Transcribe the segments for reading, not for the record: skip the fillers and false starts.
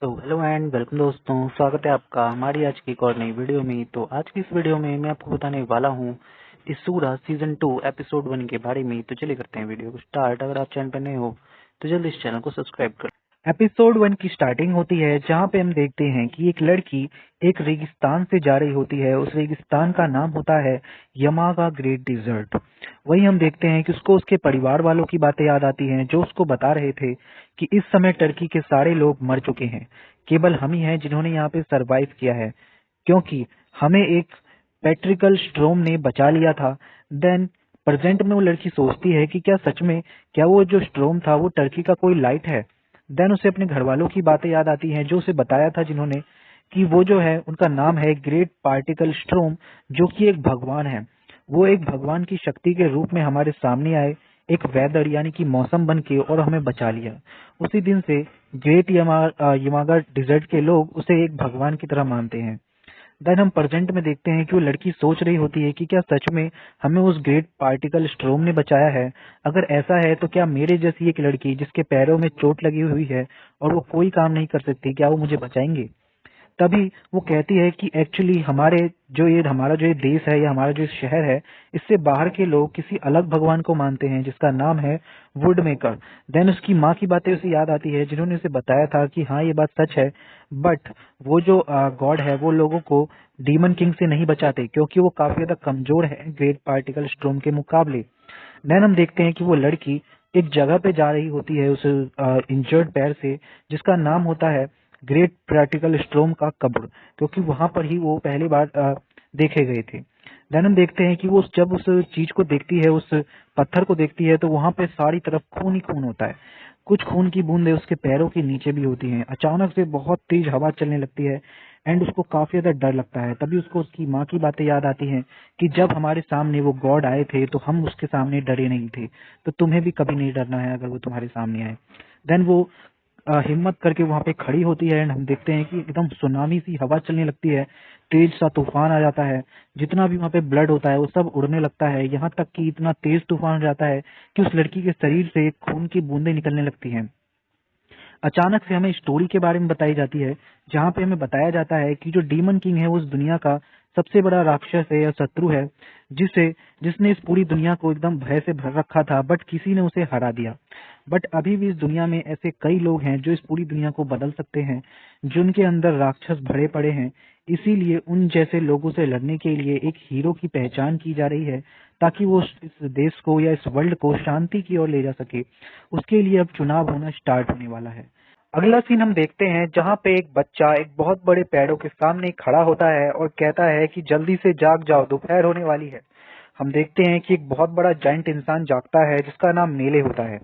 तो hello and welcome दोस्तों, स्वागत है आपका हमारी आज की एक और नई वीडियो में। तो आज की इस वीडियो में मैं आपको बताने वाला हूँ इस सूरा सीजन 2 एपिसोड 1 के बारे में। तो चलिए करते हैं वीडियो को स्टार्ट। अगर आप चैनल पर नए हो तो जल्दी इस चैनल को सब्सक्राइब करें। एपिसोड 1 की स्टार्टिंग होती है जहाँ पे हम देखते हैं कि एक लड़की एक रेगिस्तान से जा रही होती है। उस रेगिस्तान का नाम होता है यमागा ग्रेट डिजर्ट। वही हम देखते हैं कि उसको उसके परिवार वालों की बातें याद आती हैं जो उसको बता रहे थे कि इस समय टर्की के सारे लोग मर चुके हैं, केवल हम ही हैं जिन्होंने यहाँ पे सरवाइव किया है क्योंकि हमें एक पैट्रिकल स्ट्रोम ने बचा लिया था। देन प्रेजेंट में वो लड़की सोचती है कि क्या सच में क्या वो जो स्ट्रोम था वो टर्की का कोई लाइट है। देन उसे अपने घर वालों की बातें याद आती हैं जो उसे बताया था जिन्होंने कि वो जो है उनका नाम है ग्रेट पार्टिकल स्ट्रोम, जो कि एक भगवान है। वो एक भगवान की शक्ति के रूप में हमारे सामने आए, एक वेदर यानी कि मौसम बन के, और हमें बचा लिया। उसी दिन से ग्रेट यमागा डिजर्ट के लोग उसे एक भगवान की तरह मानते हैं। देन हम प्रेजेंट में देखते हैं कि वो लड़की सोच रही होती है कि क्या सच में हमें उस ग्रेट पार्टिकल स्ट्रोम ने बचाया है। अगर ऐसा है तो क्या मेरे जैसी एक लड़की जिसके पैरों में चोट लगी हुई है और वो कोई काम नहीं कर सकती, क्या वो मुझे बचाएंगे। तभी वो कहती है कि एक्चुअली हमारा जो ये देश है या हमारा जो शहर है, इससे बाहर के लोग किसी अलग भगवान को मानते हैं जिसका नाम है वुड मेकर। देन उसकी माँ की बातें उसे याद आती है जिन्होंने उसे बताया था कि हाँ ये बात सच है, बट वो जो गॉड है वो लोगों को डीमन किंग से नहीं बचाते क्योंकि वो काफी ज्यादा कमजोर है ग्रेट पार्टिकल स्ट्रोम के मुकाबले। देन हम देखते हैं कि वो लड़की एक जगह पे जा रही होती है उस इंजर्ड पैर से, जिसका नाम होता है ग्रेट पार्टिकल स्ट्रोम का कब्र, क्योंकि वहां पर ही वो पहली बार देखे गए थे। देन हम देखते हैं कि वो जब उस चीज को देखती है, उस पत्थर को देखती है, तो वहां पे सारी तरफ खून ही खून होता है। कुछ खून की बूंदें उसके पैरों के नीचे भी होती हैं। अचानक से बहुत तेज हवा चलने लगती है एंड उसको काफी ज्यादा डर लगता है। तभी उसको उसकी माँ की बातें याद आती हैं कि जब हमारे सामने वो गॉड आए थे तो हम उसके सामने डरे नहीं थे, तो तुम्हें भी कभी नहीं डरना है अगर वो तुम्हारे सामने आए। देन वो हिम्मत करके वहां पे खड़ी होती है एंड हम देखते हैं कि एकदम सुनामी सी हवा चलने लगती है, तेज सा तूफान आ जाता है। जितना भी वहां पे ब्लड होता है वो सब उड़ने लगता है, यहाँ तक कि इतना तेज तूफान हो जाता है कि उस लड़की के शरीर से खून की बूंदें निकलने लगती हैं। अचानक से हमें स्टोरी के बारे में बताई जाती है जहाँ पे हमें बताया जाता है कि जो डीमन किंग है वो उस दुनिया का सबसे बड़ा राक्षस है या शत्रु है, जिसे जिसने इस पूरी दुनिया को एकदम भय से भर रखा था, बट किसी ने उसे हरा दिया। बट अभी भी इस दुनिया में ऐसे कई लोग हैं जो इस पूरी दुनिया को बदल सकते हैं, जिनके अंदर राक्षस भरे पड़े हैं। इसीलिए उन जैसे लोगों से लड़ने के लिए एक हीरो की पहचान की जा रही है, ताकि वो इस देश को या इस वर्ल्ड को शांति की ओर ले जा सके। उसके लिए अब चुनाव होना स्टार्ट होने वाला है। अगला सीन हम देखते हैं जहाँ पे एक बच्चा एक बहुत बड़े पेड़ों के सामने खड़ा होता है और कहता है कि जल्दी से जाग जाओ, दोपहर होने वाली है। हम देखते हैं कि एक बहुत बड़ा जाइंट इंसान जागता है जिसका नाम मेले होता है।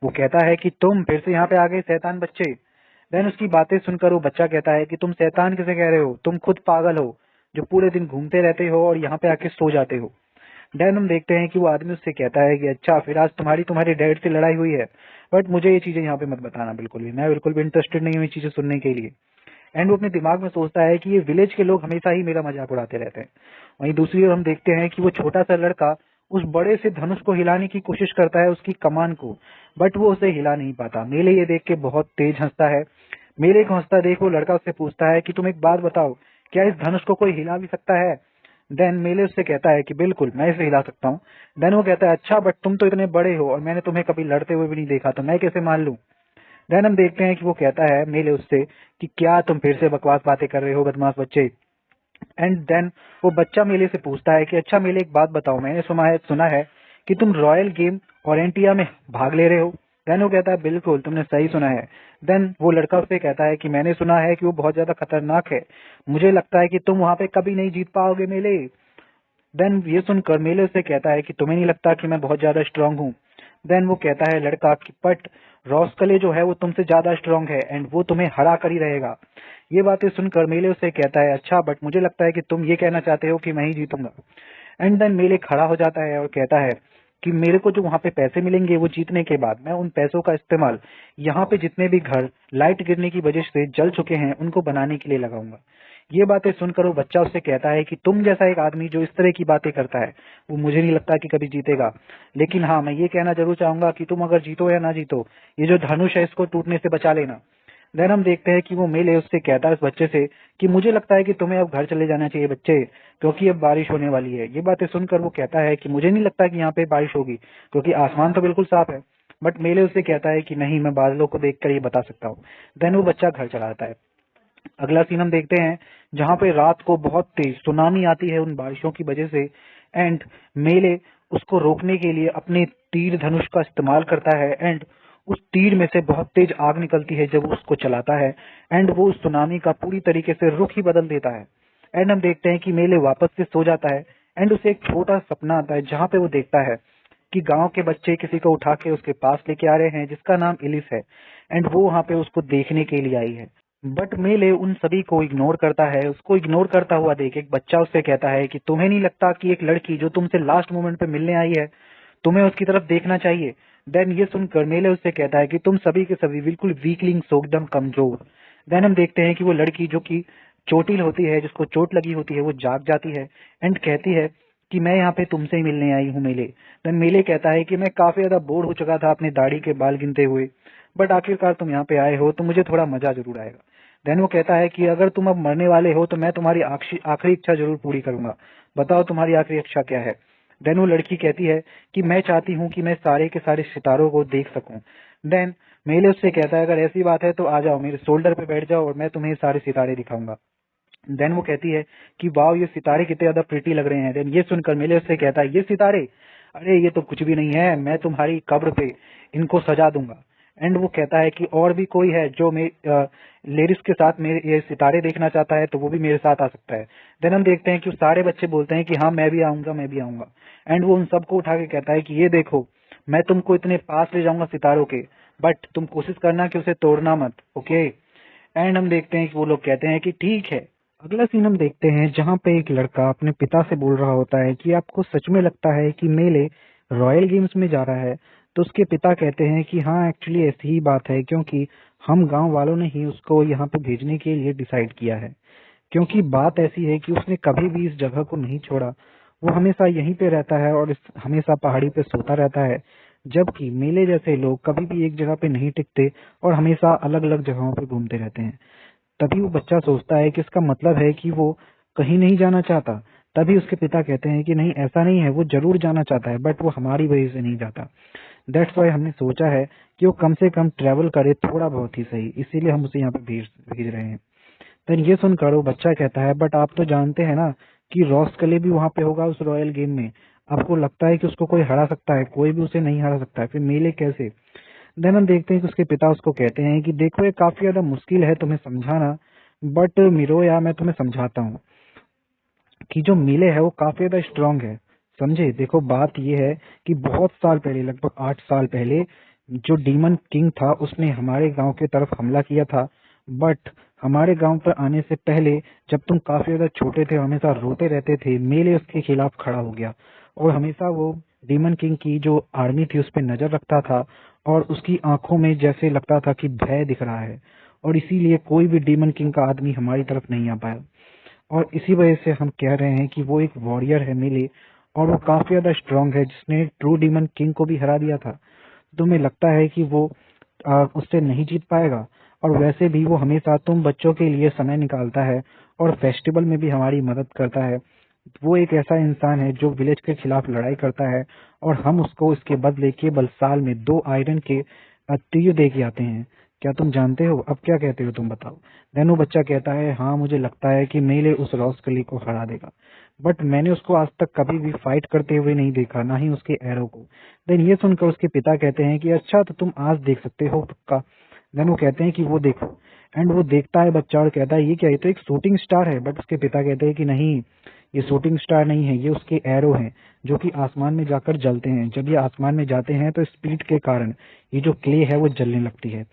वो कहता है कि तुम फिर से यहाँ पे आ गए शैतान बच्चे। देन उसकी बातें सुनकर वो बच्चा कहता है कि तुम शैतान किसे कह रहे हो, तुम खुद पागल हो जो पूरे दिन घूमते रहते हो और यहाँ पे आके सो जाते हो। देन हम देखते हैं कि वो आदमी उससे कहता है कि अच्छा फिर आज तुम्हारे डैड से लड़ाई हुई है, बट मुझे ये चीजें यहाँ पे मत बताना, बिल्कुल भी मैं बिल्कुल भी इंटरेस्टेड नहीं हूँ ये चीजें सुनने के लिए। एंड वो अपने दिमाग में सोचता है कि ये विलेज के लोग हमेशा ही मेरा मजाक उड़ाते रहते हैं। वहीं दूसरी ओर हम देखते हैं कि वो छोटा सा लड़का उस बड़े से धनुष को हिलाने की कोशिश करता है, उसकी कमान को, बट वो उसे हिला नहीं पाता। मेले ये देख के बहुत तेज हंसता है। मेले को हंसता देख वो लड़का उससे पूछता है कि तुम एक बात बताओ, क्या इस धनुष को कोई हिला भी सकता है। देन मेले उससे कहता है कि बिल्कुल मैं इसे हिला सकता हूँ। देन वो कहता है अच्छा बट तुम तो इतने बड़े हो और मैंने तुम्हें कभी लड़ते हुए भी नहीं देखा, तो मैं कैसे मान लूं। देन हम देखते हैं कि वो कहता है मेले उससे कि क्या तुम फिर से बकवास बातें कर रहे हो बदमाश बच्चे। एंड देन वो बच्चा मेले से पूछता है कि अच्छा मेले एक बात बताओ, मैंने सुना है कि तुम रॉयल गेम ओरेंटिया में भाग ले रहे हो। देन वो कहता है बिल्कुल तुमने सही सुना है। देन वो लड़का उससे कहता है कि मैंने सुना है कि वो बहुत ज्यादा खतरनाक है, मुझे लगता है कि तुम वहां पे कभी नहीं जीत पाओगे मेले। देन ये सुनकर मेले उससे कहता है कि तुम्हें नहीं लगता कि मैं बहुत ज्यादा स्ट्रांग हूँ। देन वो कहता है लड़का कि बट रॉस्कले जो है वो तुमसे ज्यादा स्ट्रांग है एंड वो तुम्हें हरा कर ही रहेगा। ये बातें सुनकर मेले उससे कहता है अच्छा बट मुझे लगता है कि तुम ये कहना चाहते हो कि मैं ही जीतूंगा। एंड देन मेले खड़ा हो जाता है और कहता है कि मेरे को जो वहां पे पैसे मिलेंगे वो जीतने के बाद मैं उन पैसों का इस्तेमाल यहाँ पे जितने भी घर लाइट गिरने की वजह से जल चुके हैं उनको बनाने के लिए लगाऊंगा। ये बातें सुनकर वो बच्चा उससे कहता है कि तुम जैसा एक आदमी जो इस तरह की बातें करता है वो मुझे नहीं लगता कि कभी जीतेगा, लेकिन हाँ मैं ये कहना जरूर चाहूंगा कि तुम अगर जीतो या ना जीतो, ये जो धनुष है इसको टूटने से बचा लेना। देन हम देखते हैं कि वो मेले उससे कहता है उस बच्चे से कि मुझे लगता है कि तुम्हें अब घर चले जाना चाहिए बच्चे, क्योंकि अब बारिश होने वाली है। ये बातें सुनकर वो कहता है कि मुझे नहीं लगता कि यहाँ पे बारिश होगी, क्योंकि आसमान तो बिल्कुल साफ है। बट मेले उससे कहता है कि नहीं, मैं बादलों को देखकर ये बता सकता हूँ। देन वो बच्चा घर चला आता है। अगला सीन हम देखते हैं जहाँ पे रात को बहुत तेज सुनामी आती है उन बारिशों की वजह से, एंड मेले उसको रोकने के लिए अपने तीर धनुष का इस्तेमाल करता है, एंड उस तीर में से बहुत तेज आग निकलती है जब वो उसको चलाता है, एंड वो उस सुनामी का पूरी तरीके से रुख ही बदल देता है। एंड हम देखते हैं कि मेले वापस से सो जाता है, एंड उसे एक छोटा सपना आता है जहाँ पे वो देखता है कि गांव के बच्चे किसी को उठा के उसके पास लेके आ रहे हैं जिसका नाम एलिस है, एंड वो वहाँ पे उसको देखने के लिए आई है। बट मेले उन सभी को इग्नोर करता है। उसको इग्नोर करता हुआ देख एक बच्चा उससे कहता है कि तुम्हें नहीं लगता कि एक लड़की जो तुमसे लास्ट मोमेंट पे मिलने आई है, तुम्हें उसकी तरफ देखना चाहिए। देन ये सुनकर मेले उससे कहता है कि तुम सभी के सभी बिल्कुल वीकलिंग्स हो, एकदम कमजोर। देन हम देखते हैं कि वो लड़की जो कि चोटिल होती है, जिसको चोट लगी होती है, वो जाग जाती है एंड कहती है कि मैं यहाँ पे तुमसे ही मिलने आई हूँ मेले। देन मेले कहता है कि मैं काफी ज्यादा बोर हो चुका था अपनी दाढ़ी के बाल गिनते हुए, बट आखिरकार तुम यहाँ पे आए हो तो मुझे थोड़ा मजा जरूर आएगा। देन वो कहता है कि अगर तुम अब मरने वाले हो तो मैं तुम्हारी आखिरी इच्छा जरूर पूरी करूंगा, बताओ तुम्हारी आखिरी इच्छा क्या है। देन वो लड़की कहती है कि मैं चाहती हूँ कि मैं सारे के सारे सितारों को देख सकूं। देन मेले उससे कहता है अगर ऐसी बात है तो आ जाओ, मेरे शोल्डर पे बैठ जाओ और मैं तुम्हें सारे सितारे दिखाऊंगा। देन वो कहती है कि वाह, ये सितारे कितने ज्यादा प्रिटी लग रहे हैं। देन ये सुनकर मेले उससे कहता है ये सितारे, अरे ये तो कुछ भी नहीं है, मैं तुम्हारी कब्र पे इनको सजा दूंगा। एंड वो कहता है कि और भी कोई है जो लेरिस के साथ मेरे ये सितारे देखना चाहता है तो वो भी मेरे साथ आ सकता है। देन हम देखते हैं कि सारे बच्चे बोलते हैं कि हाँ मैं भी आऊंगा, मैं भी आऊंगा। एंड वो उन सबको उठा के कहता है कि ये देखो, मैं तुमको इतने पास ले जाऊंगा सितारों के, बट तुम कोशिश करना कि उसे तोड़ना मत, ओके। एंड हम देखते हैं कि वो लोग कहते हैं कि ठीक है। अगला सीन हम देखते हैं जहाँ पे एक लड़का अपने पिता से बोल रहा होता है कि आपको सच में लगता है कि मेले रॉयल गेम्स में जा रहा है। तो उसके पिता कहते हैं कि हाँ एक्चुअली ऐसी ही बात है, क्योंकि हम गांव वालों ने ही उसको यहाँ पे भेजने के लिए डिसाइड किया है। क्योंकि बात ऐसी है कि उसने कभी भी इस जगह को नहीं छोड़ा, वो हमेशा यहीं पे रहता है और हमेशा पहाड़ी पे सोता रहता है। जबकि मेले जैसे लोग कभी भी एक जगह पे नहीं टिकते और हमेशा अलग अलग जगहों पे घूमते रहते हैं। तभी वो बच्चा सोचता है कि इसका मतलब है कि वो कहीं नहीं जाना चाहता। तभी उसके पिता कहते हैं कि नहीं, ऐसा नहीं है, वो जरूर जाना चाहता है बट वो हमारी वजह से नहीं जाता। दैट्स वाई हमने सोचा है कि वो कम से कम ट्रेवल करे थोड़ा बहुत ही सही, इसीलिए हम उसे यहाँ पे भेज भेज रहे हैं। देन ये सुनकर वो बच्चा कहता है बट आप तो जानते हैं ना कि रॉस कले भी वहां पे होगा उस रॉयल गेम में। आपको लगता है कि उसको कोई हरा सकता है? कोई भी उसे नहीं हरा सकता है, फिर मेले कैसे? देन हम देखते हैं कि उसके पिता उसको कहते हैं कि देखो ये काफी ज्यादा मुश्किल है तुम्हें समझाना, बट मिरोया मैं तुम्हें समझाता हूँ कि जो मिले है वो काफी ज्यादा स्ट्रांग है। समझे? देखो बात ये है कि बहुत साल पहले, लगभग 8 साल पहले, जो डीमन किंग था उसने हमारे गांव की तरफ हमला किया था। बट हमारे गांव पर आने से पहले जब तुम काफी ज्यादा छोटे थे, हमेशा रोते रहते थे, मेले उसके खिलाफ खड़ा हो गया और हमेशा वो डीमन किंग की जो आर्मी थी उस पर नजर रखता था और उसकी आंखों में जैसे लगता था कि भय दिख रहा है, और इसीलिए कोई भी डीमन किंग का आदमी हमारी तरफ नहीं आ पाया। और इसी वजह से हम कह रहे हैं कि वो एक वॉरियर है मेले, और वो काफी ज्यादा स्ट्रांग है जिसने ट्रू डीमन किंग को भी हरा दिया था। तुम्हें लगता है कि वो उससे नहीं जीत पाएगा? और वैसे भी वो हमेशा तुम बच्चों के लिए समय निकालता है और फेस्टिवल में भी हमारी मदद करता है। वो एक ऐसा इंसान है जो विलेज के खिलाफ लड़ाई करता है और हम उसको इसके बदले केवल साल में 2 आयरन के तीर दे के आते हैं। क्या तुम जानते हो? अब क्या कहते हो तुम बताओ। देन वो बच्चा कहता है हाँ मुझे लगता है कि मेले उस रॉसकली को हरा देगा, बट मैंने उसको आज तक कभी भी फाइट करते हुए नहीं देखा, ना ही उसके एरो को। देन ये सुनकर उसके पिता कहते हैं कि अच्छा तो तुम आज देख सकते हो पक्का। देन वो कहते हैं कि वो देखो। एंड वो देखता है बच्चा और कहता है ये क्या, ये तो एक शूटिंग स्टार है। बट उसके पिता कहते हैं कि नहीं, ये शूटिंग स्टार नहीं है, ये उसके एरो हैं जो कि आसमान में जाकर जलते हैं। जब ये आसमान में जाते हैं तो स्पीड के कारण ये जो क्ले है वो जलने लगती है,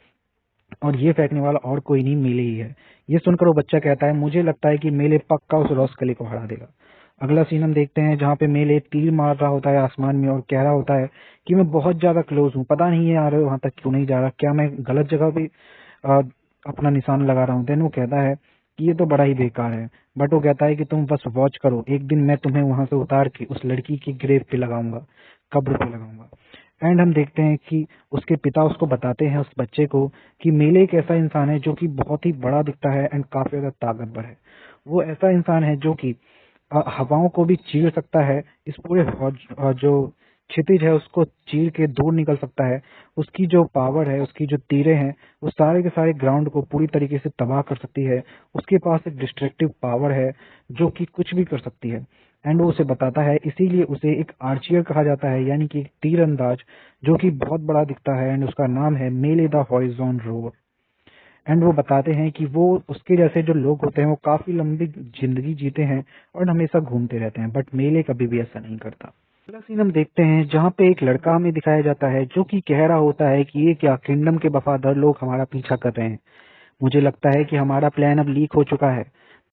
और ये फेंकने वाला और कोई नहीं, मेले ही है। ये सुनकर वो बच्चा कहता है मुझे लगता है कि मेले पक्का उस रॉसकली को हरा देगा। अगला सीन हम देखते हैं जहाँ पे मेले तीर मार रहा होता है आसमान में और कह रहा होता है कि मैं बहुत ज्यादा क्लोज हूँ, पता नहीं ये आ रहे हो वहां तक क्यों नहीं जा रहा, क्या मैं गलत जगह पे आ, अपना निशान लगा रहा हूँ। देन वो कहता है कि ये तो बड़ा ही बेकार है, बट वो कहता है कि तुम बस वॉच करो, एक दिन मैं तुम्हें वहां से उतार के उस लड़की की ग्रेव पे लगाऊंगा, कब्र पे लगाऊंगा। एंड हम देखते हैं कि उसके पिता उसको बताते हैं, उस बच्चे को, कि मेले एक ऐसा इंसान है जो कि बहुत ही बड़ा दिखता है एंड काफी ज्यादा ताकतवर है। वो ऐसा इंसान है जो कि हवाओं को भी चीर सकता है, इस पूरे जो क्षितिज है उसको चीर के दूर निकल सकता है। उसकी जो पावर है, उसकी जो तीरें हैं, वो सारे के सारे ग्राउंड को पूरी तरीके से तबाह कर सकती है। उसके पास एक डिस्ट्रक्टिव पावर है जो कि कुछ भी कर सकती है। एंड वो उसे बताता है, इसीलिए उसे एक आर्चियर कहा जाता है, यानी कि एक तीरंदाज, जो कि बहुत बड़ा दिखता है। एंड उसका नाम है मेले द हॉरिजॉन रोवर। एंड वो बताते हैं कि वो उसके जैसे जो लोग होते हैं वो काफी लंबी जिंदगी जीते हैं और हमेशा घूमते रहते हैं, बट मेले कभी भी ऐसा नहीं करता। अगला सीन हम देखते हैं जहाँ पे एक लड़का हमें दिखाया जाता है जो कि कह रहा होता है कि ये क्या, किंगडम के वफादार लोग हमारा पीछा कर रहे हैं, मुझे लगता है कि हमारा प्लान अब लीक हो चुका है।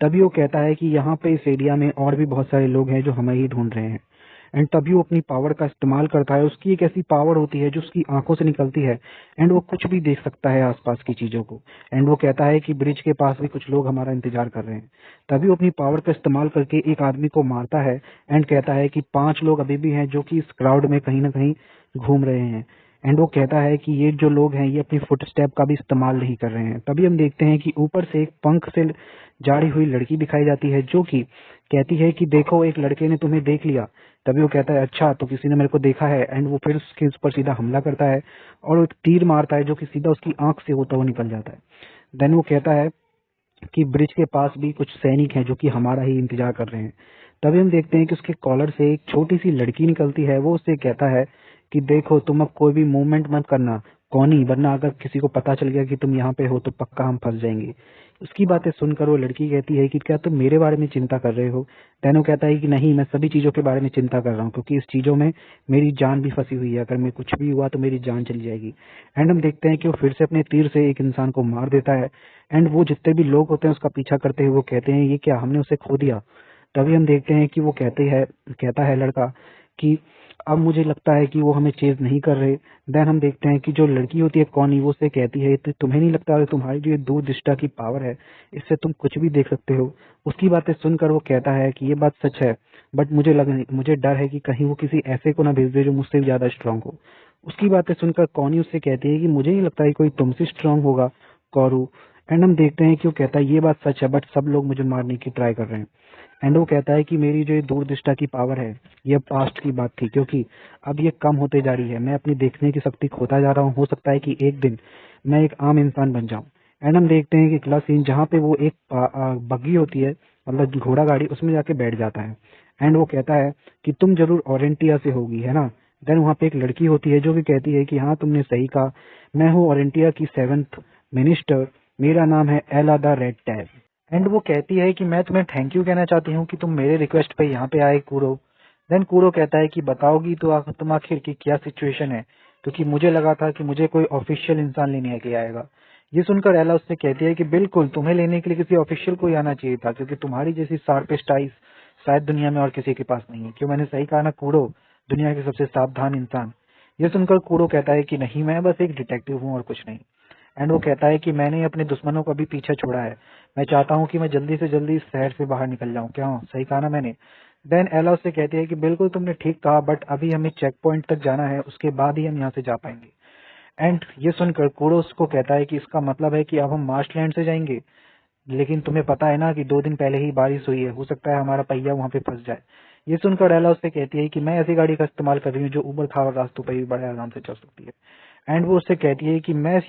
तभी वो कहता है कि यहाँ पे इस एरिया में और भी बहुत सारे लोग हैं जो हमें ही ढूंढ रहे हैं। एंड तभी वो अपनी पावर का इस्तेमाल करता है। उसकी एक ऐसी पावर होती है जो उसकी आंखों से निकलती है एंड वो कुछ भी देख सकता है आसपास की चीजों को। एंड वो कहता है कि ब्रिज के पास भी कुछ लोग हमारा इंतजार कर रहे हैं। तभी वो अपनी पावर का इस्तेमाल करके एक आदमी को मारता है एंड कहता है कि 5 लोग अभी भी हैं जो कि इस क्राउड में कहीं ना कहीं घूम रहे हैं। एंड वो कहता है कि ये जो लोग हैं ये अपनी फुटस्टेप का भी इस्तेमाल नहीं कर रहे हैं। तभी हम देखते हैं कि ऊपर से एक पंख से जाड़ी हुई लड़की दिखाई जाती है जो कि कहती है कि देखो, एक लड़के ने तुम्हें देख लिया। तभी वो कहता है, अच्छा तो किसी ने मेरे को देखा है। एंड वो फिर उसके ऊपर सीधा हमला करता है और वो एक तीर मारता है जो कि सीधा उसकी आंख से होता हुआ निकल जाता है। देन वो कहता है कि ब्रिज के पास भी कुछ सैनिक हैं जो कि हमारा ही इंतजार कर रहे हैं। तभी हम देखते हैं कि उसके कॉलर से एक छोटी सी लड़की निकलती है। वो उससे कहता है कि देखो, तुम अब कोई भी मूवमेंट मत करना कौनी, वरना अगर किसी को पता चल गया कि तुम यहाँ पे हो तो पक्का हम फंस जाएंगे। उसकी बातें सुनकर वो लड़की कहती है कि क्या तुम मेरे बारे में चिंता कर रहे हो। तैनो कहता है कि नहीं, मैं सभी चीजों के बारे में चिंता कर रहा हूँ, क्योंकि इस चीजों में मेरी जान भी फंसी हुई है। अगर मैं कुछ भी हुआ तो मेरी जान चली जाएगी। एंड हम देखते हैं कि वो फिर से अपने तीर से एक इंसान को मार देता है। एंड वो जितने भी लोग होते हैं उसका पीछा करते हुए वो कहते हैं, ये क्या, हमने उसे खो दिया। तभी हम देखते हैं कि वो कहता है लड़का कि अब मुझे लगता है कि वो हमें चेज नहीं कर रहे। देन हम देखते हैं कि जो लड़की होती है कॉनी, वो उससे कहती है, तो तुम्हें नहीं लगता कि तुम्हारी जो ये दूरदृष्टा की पावर है, इससे तुम कुछ भी देख सकते हो। उसकी बातें सुनकर वो कहता है कि ये बात सच है, बट मुझे डर है कि कहीं वो किसी ऐसे को ना भेज दे जो मुझसे भी ज्यादा स्ट्रांग हो। उसकी बातें सुनकर कॉनी उससे कहती है कि मुझे नहीं लगता कि कोई तुमसे स्ट्रांग होगा, कौरू। एंड हम देखते हैं कि वो कहता है, ये बात सच है, बट सब लोग मुझे मारने की ट्राई कर रहे हैं। एंड वो कहता है कि मेरी जो ये दूरदृष्टा की पावर है, ये पास्ट की बात थी, क्योंकि अब ये कम होते जा रही है। मैं अपनी देखने की शक्ति खोता जा रहा हूँ। हो सकता है कि एक दिन मैं एक आम इंसान बन जाऊं। एंड हम देखते हैं कि अगला सीन जहाँ पे वो एक बग्गी होती है, मतलब घोड़ा गाड़ी, उसमें जाके बैठ जाता है। एंड वो कहता है कि तुम जरूर ओरेंटिया से होगी, है ना। देन वहाँ पे एक लड़की होती है जो कि कहती है कि हाँ, तुमने सही कहा, मैं हूँ ओरेंटिया की 7th मिनिस्टर, मेरा नाम है एला द रेड टैब। एंड वो कहती है कि मैं तुम्हें थैंक यू कहना चाहती हूँ कि तुम मेरे रिक्वेस्ट पे यहाँ पे आए, कूरो। देन कूरो कहता है कि बताओगी तो तुम आखिर की क्या सिचुएशन है, क्योंकि मुझे लगा था कि मुझे कोई ऑफिशियल इंसान लेने के लिए आएगा। ये सुनकर एला उससे कहती है कि बिल्कुल, तुम्हें लेने के लिए किसी ऑफिशियल को ही आना चाहिए था, क्योंकि तुम्हारी जैसी शार्पेस्ट आइज शायद दुनिया में और किसी के पास नहीं है। क्यों, मैंने सही कहा ना कूरो, दुनिया के सबसे सावधान इंसान। ये सुनकर कूरो कहता है कि नहीं, मैं बस एक डिटेक्टिव हूँ और कुछ नहीं। एंड वो कहता है कि मैंने अपने दुश्मनों का भी पीछा छोड़ा है, मैं चाहता हूँ कि मैं जल्दी से जल्दी इस शहर से बाहर निकल जाऊँ। क्या सही कहा ना मैंने। देन एला उससे कहती है कि बिल्कुल तुमने ठीक कहा, बट अभी हमें चेक पॉइंट तक जाना है, उसके बाद ही हम यहाँ से जा पाएंगे। एंड ये सुनकर कूरो उसको कहता है कि इसका मतलब है कि अब हम मार्शलैंड से जाएंगे, लेकिन तुम्हें पता है ना कि 2 दिन पहले ही बारिश हुई है, हो सकता है हमारा पहिया वहां पे फंस जाए। ये सुनकर एला उससे कहती है कि मैं ऐसी गाड़ी का इस्तेमाल कर रही हूँ जो ऊबड़ खाबड़ रास्तों पर भी बड़े आराम से चल सकती है। एंड वो उससे कहती है कि मैं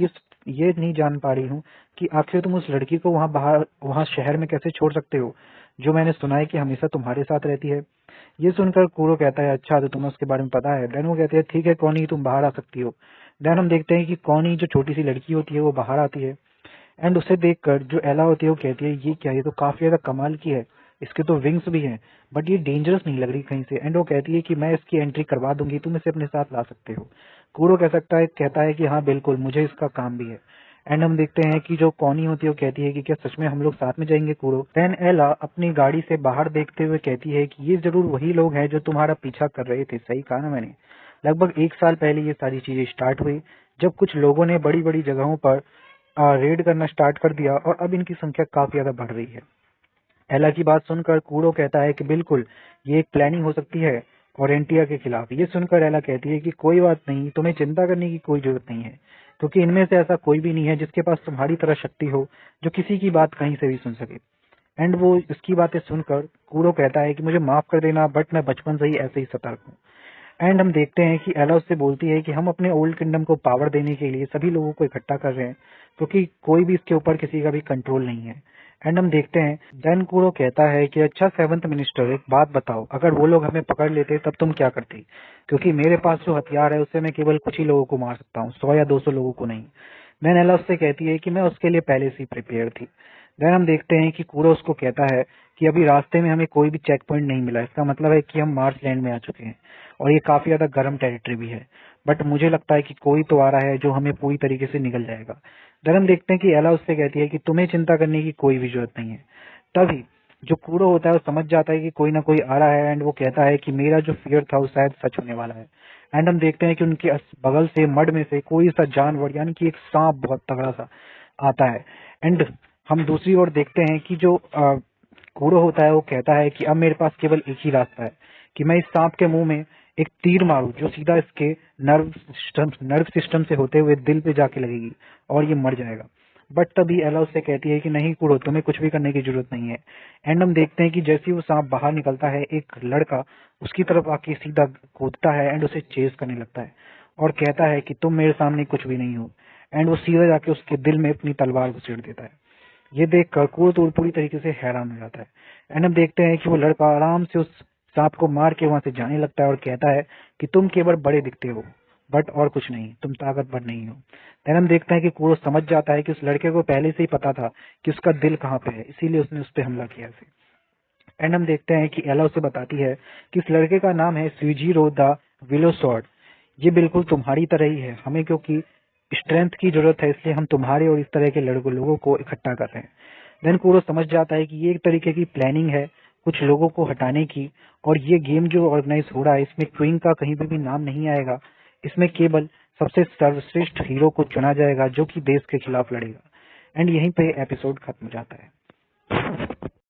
ये नहीं जान पा रही हूँ कि आखिर तुम उस लड़की को वहां शहर में कैसे छोड़ सकते हो, जो मैंने सुना है कि हमेशा तुम्हारे साथ रहती है। ये सुनकर कूरो कहता है, अच्छा तो तुम्हें उसके बारे में पता है। देन वो कहती है, ठीक है कौनी, तुम बाहर आ सकती हो। देन हम देखते हैं कि कौनी, जो छोटी सी लड़की होती है, वो बाहर आती है। एंड उसे देखकर जो एला होती है वो कहती है, ये क्या, ये तो काफी ज्यादा कमाल की है, इसके तो विंग्स भी हैं, बट ये डेंजरस नहीं लग रही कहीं से। एंड वो कहती है कि मैं इसकी एंट्री करवा दूंगी, तुम इसे अपने साथ ला सकते हो। कूरो कहता है कि हाँ बिल्कुल, मुझे इसका काम भी है। एंड हम देखते हैं कि जो कॉनी होती है वो कहती है कि क्या सच में हम लोग साथ में जाएंगे कूरो। देन एला अपनी गाड़ी से बाहर देखते हुए कहती है कि ये जरूर वही लोग हैं जो तुम्हारा पीछा कर रहे थे। सही कहा ना मैंने। लगभग 1 साल पहले ये सारी चीजें स्टार्ट हुई, जब कुछ लोगों ने बड़ी बड़ी जगहों पर रेड करना स्टार्ट कर दिया, और अब इनकी संख्या काफी ज्यादा बढ़ रही है। एला की बात सुनकर कूरो कहता है कि बिल्कुल, ये एक प्लानिंग हो सकती है, ओरेंटिया के खिलाफ। ये सुनकर एला कहती है कि कोई बात नहीं, तुम्हें चिंता करने की कोई जरूरत नहीं है, क्योंकि इनमें से ऐसा कोई भी नहीं है जिसके पास तुम्हारी तरह शक्ति हो, जो किसी की बात कहीं से भी सुन सके। एंड वो इसकी बातें सुनकर कूरो कहता है कि मुझे माफ कर देना, बट मैं बचपन से ही ऐसे ही सतर्क हूँ। एंड हम देखते हैं कि एला उससे बोलती है कि हम अपने ओल्ड किंगडम को पावर देने के लिए सभी लोगों को इकट्ठा कर रहे हैं, क्योंकि कोई भी इसके ऊपर किसी का भी कंट्रोल नहीं है। एंड हम देखते हैं देन कूरो कहता है कि अच्छा सेवंथ मिनिस्टर, एक बात बताओ, अगर वो लोग हमें पकड़ लेते तब तुम क्या करती? क्योंकि मेरे पास जो हथियार है उससे मैं केवल कुछ ही लोगों को मार सकता हूँ, 100 या 200 लोगों को नहीं। देन एला उससे कहती है कि मैं उसके लिए पहले से ही प्रिपेयर थी। देन हम देखते हैं कि कूरो उसको कहता है कि अभी रास्ते में हमें कोई भी चेक पॉइंट नहीं मिला, इसका मतलब है कि हम मार्स लैंड में आ चुके हैं और ये काफी ज्यादा गर्म टेरिटरी भी है, बट मुझे लगता है कि कोई तो आ रहा है जो हमें पूरी तरीके से निगल जाएगा। देन हम देखते हैं कि एला उससे कहती है कि तुम्हें चिंता करने की कोई भी जरूरत नहीं है। तभी जो कूरो होता है वो समझ जाता है कि कोई ना कोई आ रहा है, एंड वो कहता है कि मेरा जो फियर था वो शायद सच होने वाला है। एंड हम देखते हैं कि उनके बगल से मड में से कोई सा जानवर यानी कि एक सांप बहुत तगड़ा सा आता है। एंड हम दूसरी ओर देखते हैं कि जो कूरो होता है वो कहता है कि अब मेरे पास केवल एक ही रास्ता है कि मैं इस सांप के मुंह में एक तीर मारूं जो सीधा इसके नर्व सिस्टम से होते हुए दिल पे जाके लगेगी और ये मर जाएगा। बट तभी एला उससे कहती है कि नहीं कूड़ो, तुम्हें कुछ भी करने की जरूरत नहीं है। एंड हम देखते हैं कि जैसे ही वो सांप बाहर निकलता है, एक लड़का उसकी तरफ आके सीधा कूदता है एंड उसे चेस करने लगता है और कहता है कि तुम मेरे सामने कुछ भी नहीं हो। एंड वो सीधा जाके उसके दिल में अपनी तलवार घुसेड़ देता है। ये देख कर कूड़ो पूरी तरीके से हैरान हो जाता है। एंड हम देखते हैं कि वो लड़का आराम से उस सांप को मार के वहां से जाने लगता है और कहता है कि तुम केवल बड़े दिखते हो, बट और कुछ नहीं, तुम ताकतवर नहीं हो। देन हम देखते हैं कि कूड़ो समझ जाता है कि उस लड़के को पहले से ही पता था कि उसका दिल कहाँ पे है, इसीलिए उसने उस पर हमला किया ऐसे। एंड हम देखते हैं कि एला उसे बताती है कि इस लड़के का नाम है स्यूजिरो द विलो स्वॉर्ड। ये बिल्कुल तुम्हारी तरह ही है, हमें क्योंकि स्ट्रेंथ की जरूरत है इसलिए हम तुम्हारे और इस तरह के लोगों को इकट्ठा कर रहे हैं। देन कूरो समझ जाता है कि ये एक तरीके की प्लानिंग है कुछ लोगों को हटाने की, और ये गेम जो ऑर्गेनाइज हो रहा है इसमें क्वीन का कहीं भी नाम नहीं आएगा, इसमें केवल सबसे सर्वश्रेष्ठ हीरो को चुना जाएगा जो कि देश के खिलाफ लड़ेगा। एंड यहीं पे एपिसोड खत्म हो जाता है।